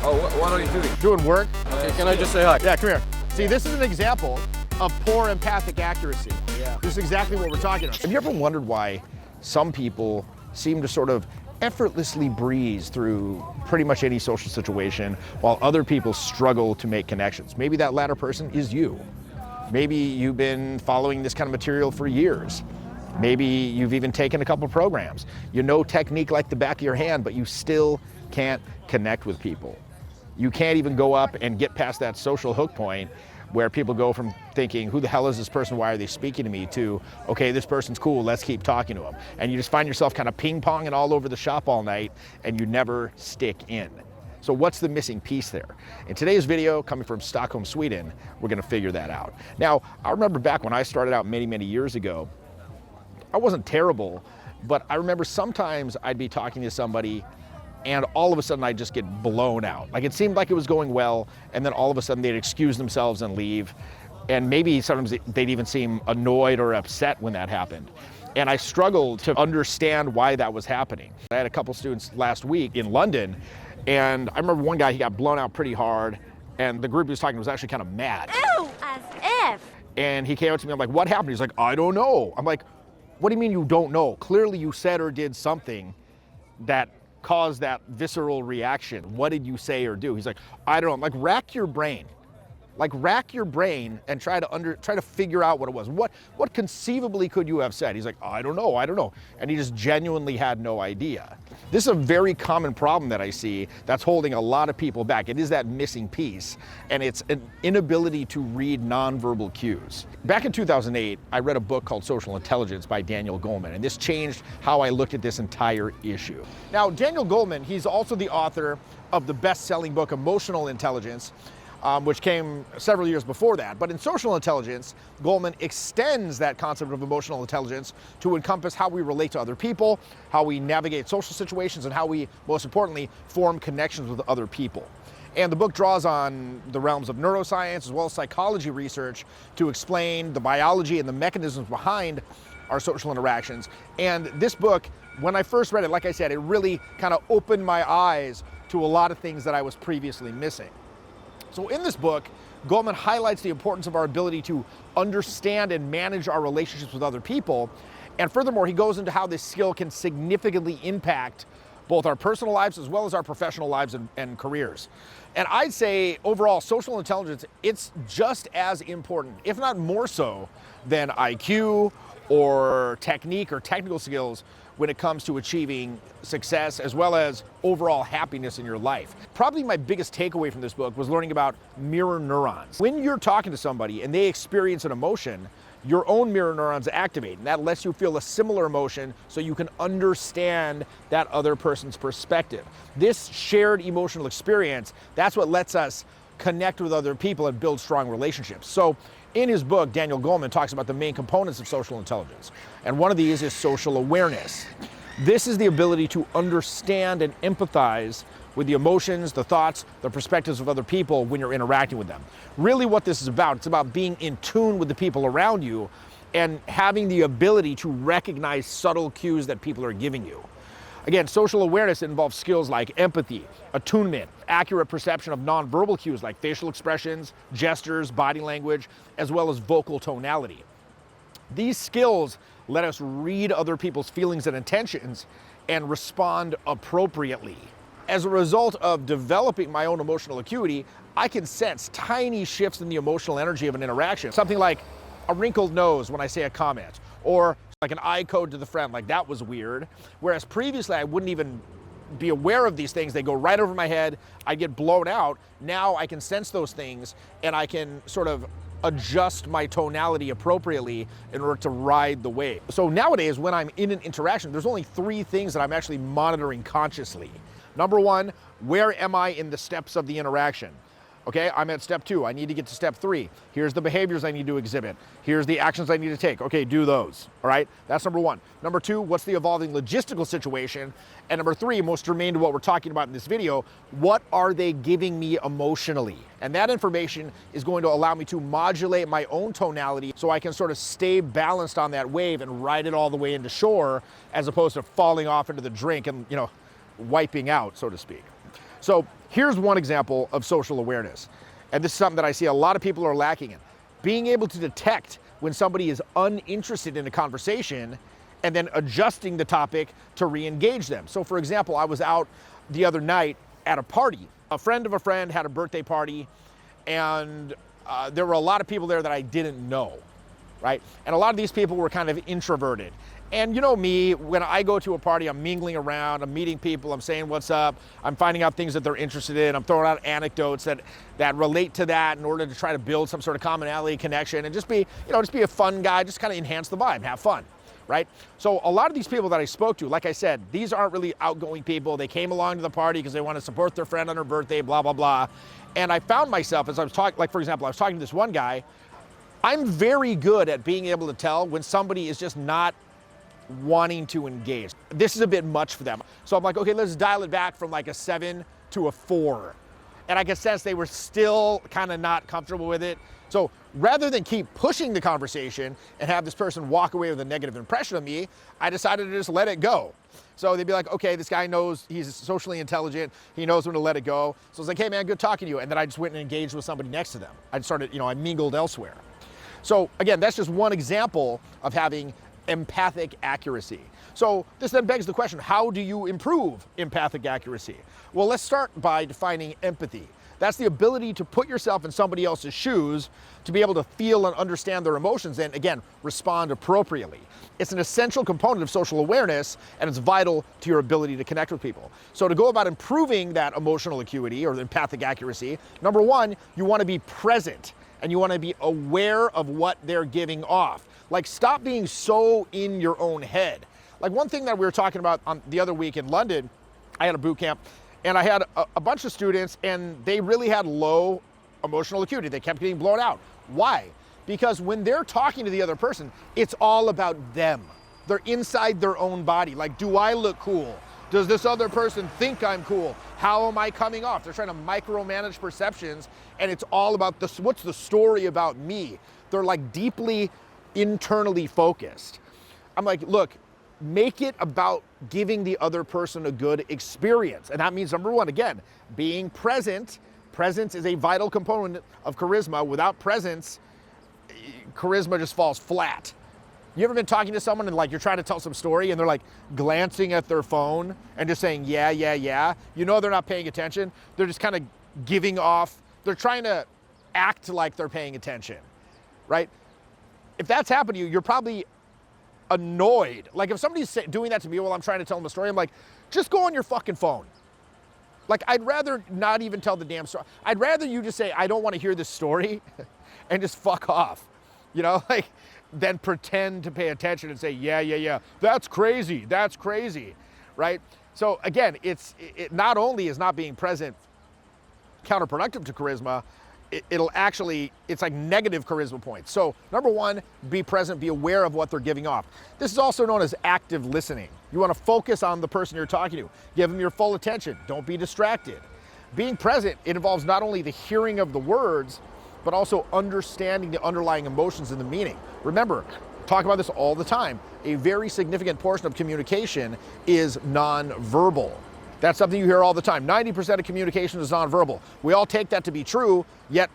Oh, what are you doing? Doing work. Okay, can I just say hi? Yeah, come here. See, this is an example of poor empathic accuracy. Yeah. This is exactly what we're talking about. Have you ever wondered why some people seem to sort of effortlessly breeze through pretty much any social situation while other people struggle to make connections? Maybe that latter person is you. Maybe you've been following this kind of material for years. Maybe you've even taken a couple programs. You know technique like the back of your hand, but you still can't connect with people. You can't even go up and get past that social hook point where people go from thinking, who the hell is this person, why are they speaking to me, to, okay, this person's cool, let's keep talking to them. And you just find yourself kind of ping-ponging all over the shop all night, and you never stick in. So what's the missing piece there? In today's video, coming from Stockholm, Sweden, we're gonna figure that out. Now, I remember back when I started out many, many years ago, I wasn't terrible, but I remember sometimes I'd be talking to somebody and all of a sudden I'd just get blown out. Like it seemed like it was going well, and then all of a sudden they'd excuse themselves and leave. And maybe sometimes they'd even seem annoyed or upset when that happened. And I struggled to understand why that was happening. I had a couple students last week in London, and I remember one guy, he got blown out pretty hard, and the group he was talking to was actually kind of mad. Ew, as if. And he came up to me, I'm like, what happened? He's like, I don't know. I'm like, what do you mean you don't know? Clearly you said or did something that caused that visceral reaction. What did you say or do? He's like, I don't know. I'm like, rack your brain. Like rack your brain and try to figure out what it was. What conceivably could you have said? He's like, I don't know. And he just genuinely had no idea. This is a very common problem that I see that's holding a lot of people back. It is that missing piece, and it's an inability to read nonverbal cues. Back in 2008, I read a book called Social Intelligence by Daniel Goleman, and this changed how I looked at this entire issue. Now, Daniel Goleman, he's also the author of the best-selling book Emotional Intelligence, which came several years before that. But in Social Intelligence, Goleman extends that concept of emotional intelligence to encompass how we relate to other people, how we navigate social situations, and how we, most importantly, form connections with other people. And the book draws on the realms of neuroscience as well as psychology research to explain the biology and the mechanisms behind our social interactions. And this book, when I first read it, like I said, it really kind of opened my eyes to a lot of things that I was previously missing. So in this book, Goleman highlights the importance of our ability to understand and manage our relationships with other people. And furthermore, he goes into how this skill can significantly impact both our personal lives as well as our professional lives and careers. And I'd say overall, social intelligence, it's just as important, if not more so, than IQ or technique or technical skills when it comes to achieving success as well as overall happiness in your life. Probably my biggest takeaway from this book was learning about mirror neurons. When you're talking to somebody and they experience an emotion, your own mirror neurons activate, and that lets you feel a similar emotion so you can understand that other person's perspective. This shared emotional experience, that's what lets us connect with other people and build strong relationships. So in his book, Daniel Goleman talks about the main components of social intelligence. And one of these is social awareness. This is the ability to understand and empathize with the emotions, the thoughts, the perspectives of other people when you're interacting with them. Really what this is about, it's about being in tune with the people around you and having the ability to recognize subtle cues that people are giving you. Again, social awareness involves skills like empathy, attunement, accurate perception of nonverbal cues like facial expressions, gestures, body language, as well as vocal tonality. These skills let us read other people's feelings and intentions and respond appropriately. As a result of developing my own emotional acuity, I can sense tiny shifts in the emotional energy of an interaction. Something like a wrinkled nose when I say a comment, or like an eye code to the friend, like that was weird. Whereas previously I wouldn't even be aware of these things. They go right over my head. I get blown out. Now I can sense those things and I can sort of adjust my tonality appropriately in order to ride the wave. So nowadays when I'm in an interaction, there's only 3 things that I'm actually monitoring consciously. Number 1, where am I in the steps of the interaction? Okay, I'm at step 2, I need to get to step 3. Here's the behaviors I need to exhibit. Here's the actions I need to take. Okay, do those, all right? That's number 1. Number 2, what's the evolving logistical situation? And number 3, most germane to what we're talking about in this video, what are they giving me emotionally? And that information is going to allow me to modulate my own tonality so I can sort of stay balanced on that wave and ride it all the way into shore as opposed to falling off into the drink and, wiping out, so to speak. So Here's one example of social awareness. And this is something that I see a lot of people are lacking in. Being able to detect when somebody is uninterested in a conversation and then adjusting the topic to re-engage them. So for example, I was out the other night at a party. A friend of a friend had a birthday party, and there were a lot of people there that I didn't know, right? And a lot of these people were kind of introverted. And you know me, when I go to a party, I'm mingling around, I'm meeting people, I'm saying what's up, I'm finding out things that they're interested in, I'm throwing out anecdotes that relate to that in order to try to build some sort of commonality, connection, and just be a fun guy, just kind of enhance the vibe, have fun, right? So a lot of these people that I spoke to, like I said, these aren't really outgoing people. They came along to the party because they want to support their friend on her birthday, blah, blah, blah. And I found myself, as I was talking, like for example, I was talking to this one guy, I'm very good at being able to tell when somebody is just not wanting to engage. This is a bit much for them. So I'm like, okay, let's dial it back from like a 7 to a 4. And I could sense they were still kind of not comfortable with it. So rather than keep pushing the conversation and have this person walk away with a negative impression of me, I decided to just let it go. So they'd be like, okay, this guy knows he's socially intelligent. He knows when to let it go. So I was like, hey man, good talking to you. And then I just went and engaged with somebody next to them. I started, I mingled elsewhere. So again, that's just one example of having empathic accuracy. So this then begs the question, how do you improve empathic accuracy? Well, let's start by defining empathy. That's the ability to put yourself in somebody else's shoes, to be able to feel and understand their emotions and, again, respond appropriately. It's an essential component of social awareness, and it's vital to your ability to connect with people. So to go about improving that emotional acuity or empathic accuracy, number one, you want to be present and you want to be aware of what they're giving off. Like, stop being so in your own head. Like, one thing that we were talking about on the other week in London, I had a boot camp, and I had a bunch of students, and they really had low emotional acuity. They kept getting blown out. Why? Because when they're talking to the other person, it's all about them. They're inside their own body. Like, do I look cool? Does this other person think I'm cool? How am I coming off? They're trying to micromanage perceptions, and it's all about this. What's the story about me? They're like deeply internally focused. I'm like, look, make it about giving the other person a good experience. And that means, number one, again, being present. Presence is a vital component of charisma. Without presence, charisma just falls flat. You ever been talking to someone and like you're trying to tell some story and they're like glancing at their phone and just saying, yeah, yeah, yeah. You know they're not paying attention. They're just kind of giving off. They're trying to act like they're paying attention, right? If that's happened to you, you're probably annoyed. Like if somebody's doing that to me while I'm trying to tell them a story, I'm like, just go on your fucking phone. Like, I'd rather not even tell the damn story. I'd rather you just say, I don't want to hear this story and just fuck off, like, than pretend to pay attention and say, yeah, yeah, yeah, that's crazy, right? So again, it not only is not being present counterproductive to charisma, it's like negative charisma points. So number one, be present, be aware of what they're giving off. This is also known as active listening. You want to focus on the person you're talking to. Give them your full attention. Don't be distracted. Being present, it involves not only the hearing of the words, but also understanding the underlying emotions and the meaning. Remember, talk about this all the time. A very significant portion of communication is nonverbal. That's something you hear all the time. 90% of communication is nonverbal. We all take that to be true, yet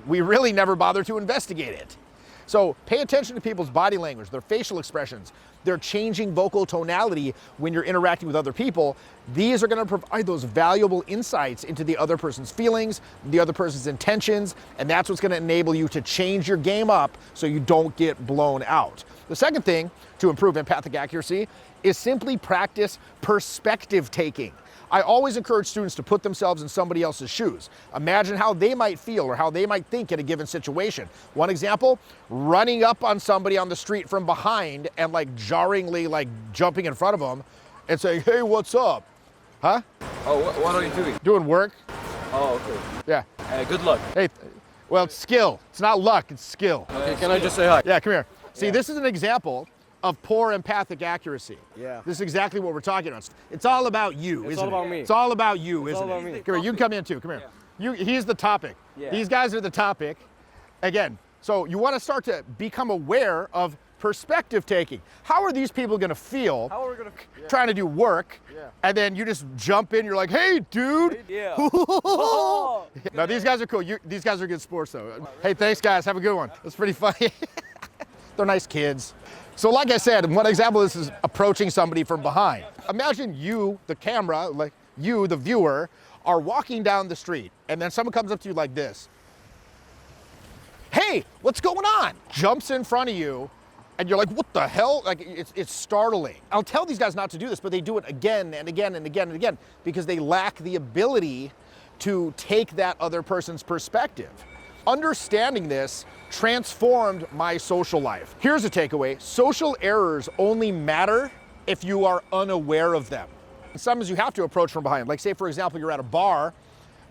we really never bother to investigate it. So pay attention to people's body language, their facial expressions, their changing vocal tonality when you're interacting with other people. These are going to provide those valuable insights into the other person's feelings, the other person's intentions, and that's what's going to enable you to change your game up so you don't get blown out. The second thing to improve empathic accuracy is simply practice perspective taking. I always encourage students to put themselves in somebody else's shoes. Imagine how they might feel or how they might think in a given situation. One example, running up on somebody on the street from behind and like jarringly like jumping in front of them and saying, hey, what's up? Huh? Oh, what are you doing? Doing work. Oh, okay. Yeah. Good luck. Hey, well, it's skill. It's not luck, it's skill. Okay, can I just say hi? Yeah, come here. See, this is an example of poor empathic accuracy. Yeah. This is exactly what we're talking about. It's all about you, isn't it? It's all about me. It's all about you, isn't all about it? me. Come here, you can come in too, come here. He's the topic. Yeah. These guys are the topic. Again, so you want to start to become aware of perspective taking. How are these people gonna feel How are we gonna? Yeah. trying to do work, Yeah. and then you just jump in, you're like, hey, dude. Yeah. No, these guys are cool. These guys are good sports, though. Hey, thanks, guys. Have a good one. That's pretty funny. They're nice kids. So like I said, one example of this is approaching somebody from behind. Imagine you, the camera, like you, the viewer, are walking down the street, and then someone comes up to you like this. Hey, what's going on? Jumps in front of you, and you're like, what the hell? Like, it's startling. I'll tell these guys not to do this, but they do it again and again and again and again because they lack the ability to take that other person's perspective. Understanding this transformed my social life. Here's a takeaway. Social errors only matter if you are unaware of them. Sometimes you have to approach from behind. Like, say, for example, you're at a bar,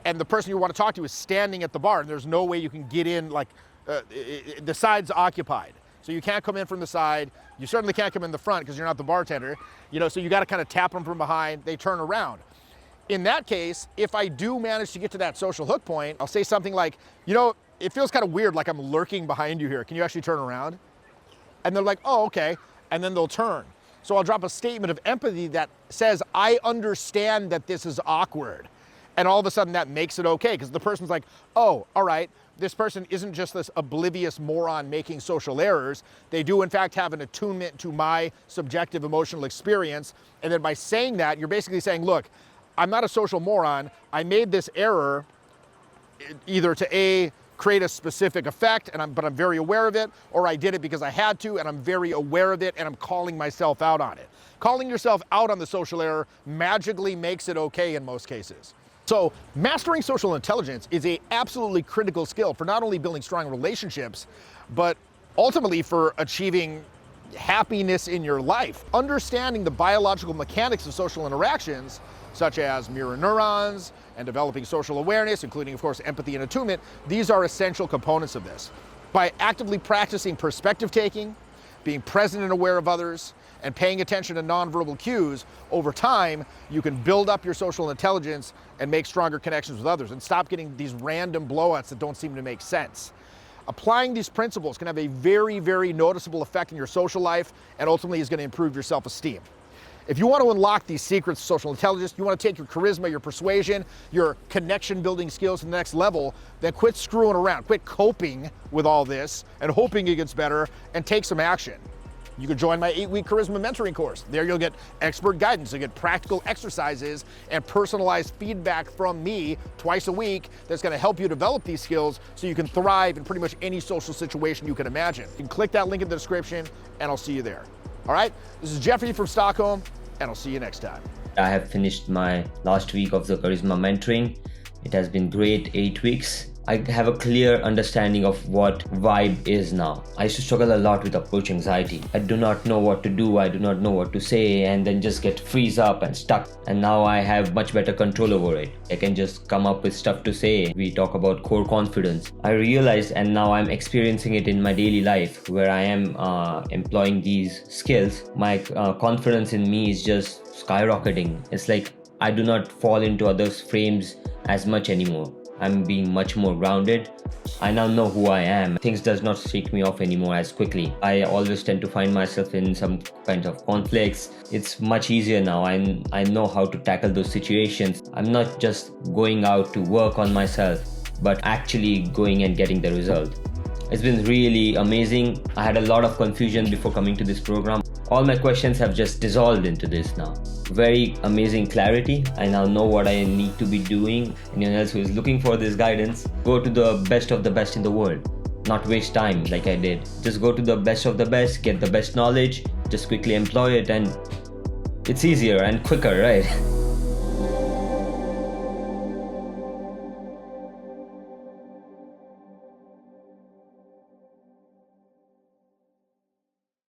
and the person you want to talk to is standing at the bar, and there's no way you can get in, like, the side's occupied. So you can't come in from the side. You certainly can't come in the front because you're not the bartender. You know, so you got to kind of tap them from behind. They turn around. In that case, if I do manage to get to that social hook point, I'll say something like, you know, it feels kind of weird, like I'm lurking behind you here. Can you actually turn around? And they're like, oh, okay. And then they'll turn. So I'll drop a statement of empathy that says, I understand that this is awkward. And all of a sudden that makes it okay because the person's like, oh, all right, this person isn't just this oblivious moron making social errors. They do in fact have an attunement to my subjective emotional experience. And then by saying that, you're basically saying, look, I'm not a social moron. I made this error either to create a specific effect, but I'm very aware of it, or I did it because I had to, and I'm very aware of it, and I'm calling myself out on it. Calling yourself out on the social error magically makes it okay in most cases. So mastering social intelligence is an absolutely critical skill for not only building strong relationships, but ultimately for achieving happiness in your life. Understanding the biological mechanics of social interactions, such as mirror neurons and developing social awareness, including, of course, empathy and attunement, these are essential components of this. By actively practicing perspective taking, being present and aware of others, and paying attention to nonverbal cues, over time, you can build up your social intelligence and make stronger connections with others and stop getting these random blowouts that don't seem to make sense. Applying these principles can have a very, very noticeable effect in your social life and ultimately is going to improve your self-esteem. If you want to unlock these secrets of social intelligence, you want to take your charisma, your persuasion, your connection building skills to the next level, then quit screwing around, quit coping with all this and hoping it gets better and take some action. You can join my 8-week charisma mentoring course. There you'll get expert guidance, you'll get practical exercises and personalized feedback from me twice a week that's going to help you develop these skills so you can thrive in pretty much any social situation you can imagine. You can click that link in the description and I'll see you there. All right, this is Jeffrey from Stockholm, and I'll see you next time. I have finished my last week of the charisma mentoring. It has been great, 8 weeks. I have a clear understanding of what vibe is now. I used to struggle a lot with approach anxiety. I do not know what to do, I do not know what to say, and then just get freeze up and stuck. And now I have much better control over it. I can just come up with stuff to say. We talk about core confidence. I realized, and now I'm experiencing it in my daily life where I am employing these skills. My confidence in me is just skyrocketing. It's like I do not fall into others' frames as much anymore. I'm being much more grounded. I now know who I am. Things does not shake me off anymore as quickly. I always tend to find myself in some kind of conflicts. It's much easier now. I know how to tackle those situations. I'm not just going out to work on myself, but actually going and getting the result. It's been really amazing. I had a lot of confusion before coming to this program. All my questions have just dissolved into this now. Very amazing clarity. I now know what I need to be doing. Anyone else who is looking for this guidance, go to the best of the best in the world. Not waste time like I did. Just go to the best of the best, get the best knowledge, just quickly employ it, and it's easier and quicker, right?